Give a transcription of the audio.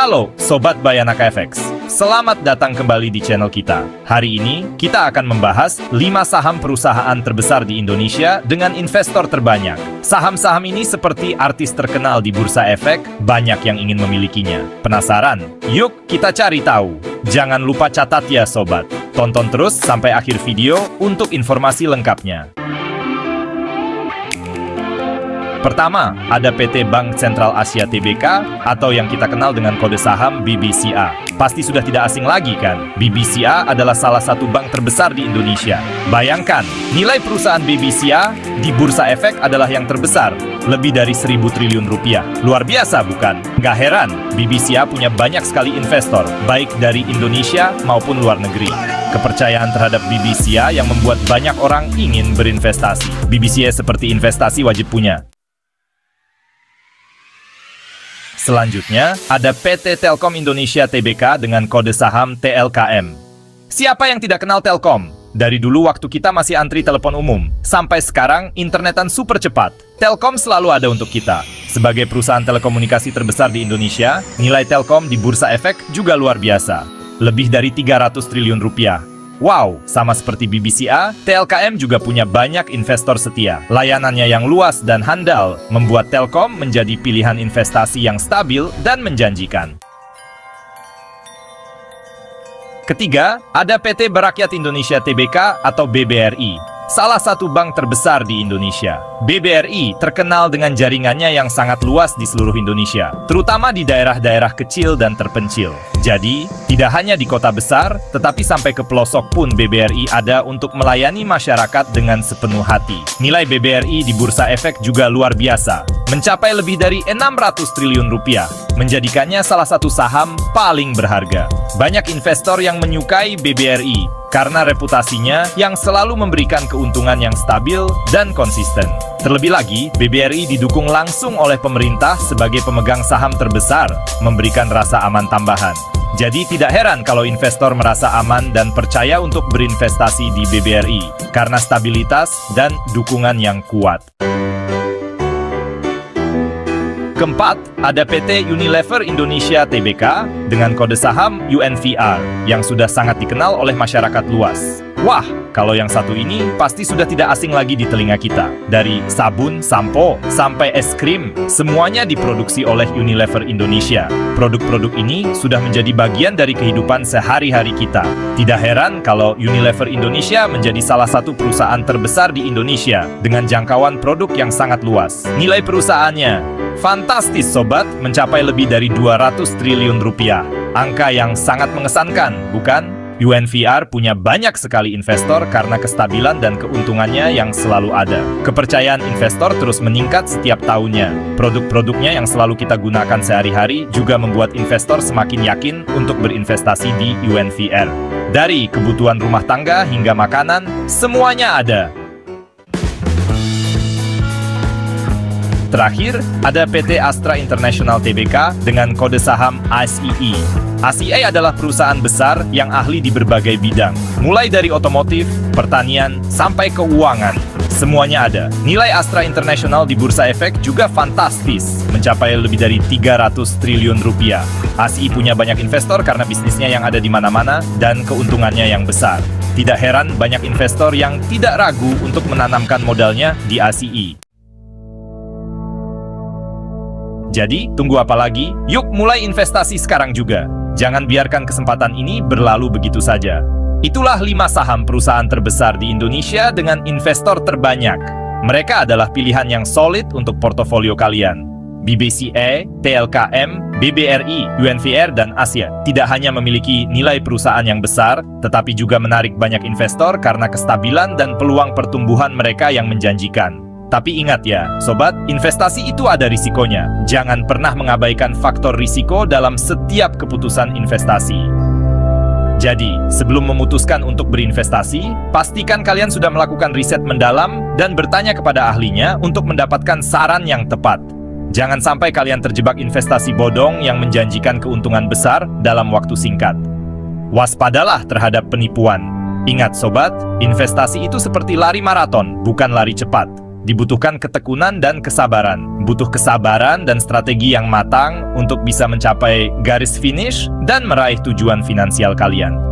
Halo Sobat Bayanaka FX, selamat datang kembali di channel kita. Hari ini kita akan membahas 5 saham perusahaan terbesar di Indonesia dengan investor terbanyak. Saham-saham ini seperti artis terkenal di bursa efek, banyak yang ingin memilikinya. Penasaran? Yuk kita cari tahu. Jangan lupa catat ya sobat. Tonton terus sampai akhir video untuk informasi lengkapnya. Pertama, ada PT Bank Sentral Asia Tbk atau yang kita kenal dengan kode saham BBCA. Pasti sudah tidak asing lagi kan? BBCA adalah salah satu bank terbesar di Indonesia. Bayangkan, nilai perusahaan BBCA di bursa efek adalah yang terbesar, lebih dari 1.000 triliun rupiah. Luar biasa bukan? Gak heran, BBCA punya banyak sekali investor, baik dari Indonesia maupun luar negeri. Kepercayaan terhadap BBCA yang membuat banyak orang ingin berinvestasi. BBCA seperti investasi wajib punya. Selanjutnya, ada PT Telkom Indonesia Tbk dengan kode saham TLKM. Siapa yang tidak kenal Telkom? Dari dulu waktu kita masih antri telepon umum, sampai sekarang internetan super cepat. Telkom selalu ada untuk kita. Sebagai perusahaan telekomunikasi terbesar di Indonesia, nilai Telkom di bursa efek juga luar biasa. Lebih dari 300 triliun rupiah. Wow, sama seperti BBCA, TLKM juga punya banyak investor setia. Layanannya yang luas dan handal membuat Telkom menjadi pilihan investasi yang stabil dan menjanjikan. Ketiga, ada PT Berakyat Indonesia Tbk atau BBRI. Salah satu bank terbesar di Indonesia. BBRI terkenal dengan jaringannya yang sangat luas di seluruh Indonesia, terutama di daerah-daerah kecil dan terpencil. Jadi, tidak hanya di kota besar, tetapi sampai ke pelosok pun BBRI ada untuk melayani masyarakat dengan sepenuh hati. Nilai BBRI di bursa efek juga luar biasa, mencapai lebih dari 600 triliun rupiah, menjadikannya salah satu saham paling berharga. Banyak investor yang menyukai BBRI karena reputasinya yang selalu memberikan keuntungan yang stabil dan konsisten. Terlebih lagi, BBRI didukung langsung oleh pemerintah sebagai pemegang saham terbesar, memberikan rasa aman tambahan. Jadi tidak heran kalau investor merasa aman dan percaya untuk berinvestasi di BBRI, karena stabilitas dan dukungan yang kuat. Keempat, ada PT Unilever Indonesia Tbk dengan kode saham UNVR yang sudah sangat dikenal oleh masyarakat luas. Wah, kalau yang satu ini pasti sudah tidak asing lagi di telinga kita. Dari sabun, sampo, sampai es krim, semuanya diproduksi oleh Unilever Indonesia. Produk-produk ini sudah menjadi bagian dari kehidupan sehari-hari kita. Tidak heran kalau Unilever Indonesia menjadi salah satu perusahaan terbesar di Indonesia dengan jangkauan produk yang sangat luas. Nilai perusahaannya fantastis sobat, mencapai lebih dari 200 triliun rupiah. Angka yang sangat mengesankan, bukan? UNVR punya banyak sekali investor karena kestabilan dan keuntungannya yang selalu ada. Kepercayaan investor terus meningkat setiap tahunnya. Produk-produknya yang selalu kita gunakan sehari-hari juga membuat investor semakin yakin untuk berinvestasi di UNVR. Dari kebutuhan rumah tangga hingga makanan, semuanya ada. Terakhir, ada PT Astra International Tbk dengan kode saham ASII. ASII adalah perusahaan besar yang ahli di berbagai bidang, mulai dari otomotif, pertanian, sampai keuangan. Semuanya ada. Nilai Astra International di bursa efek juga fantastis, mencapai lebih dari 300 triliun rupiah. ASII punya banyak investor karena bisnisnya yang ada di mana-mana dan keuntungannya yang besar. Tidak heran banyak investor yang tidak ragu untuk menanamkan modalnya di ASII. Jadi, tunggu apa lagi? Yuk mulai investasi sekarang juga. Jangan biarkan kesempatan ini berlalu begitu saja. Itulah 5 saham perusahaan terbesar di Indonesia dengan investor terbanyak. Mereka adalah pilihan yang solid untuk portofolio kalian. BBCA, TLKM, BBRI, UNVR, dan Asia tidak hanya memiliki nilai perusahaan yang besar, tetapi juga menarik banyak investor karena kestabilan dan peluang pertumbuhan mereka yang menjanjikan. Tapi ingat ya, sobat, investasi itu ada risikonya. Jangan pernah mengabaikan faktor risiko dalam setiap keputusan investasi. Jadi, sebelum memutuskan untuk berinvestasi, pastikan kalian sudah melakukan riset mendalam dan bertanya kepada ahlinya untuk mendapatkan saran yang tepat. Jangan sampai kalian terjebak investasi bodong yang menjanjikan keuntungan besar dalam waktu singkat. Waspadalah terhadap penipuan. Ingat sobat, investasi itu seperti lari maraton, bukan lari cepat. Dibutuhkan ketekunan dan kesabaran. Butuh kesabaran dan strategi yang matang untuk bisa mencapai garis finish dan meraih tujuan finansial kalian.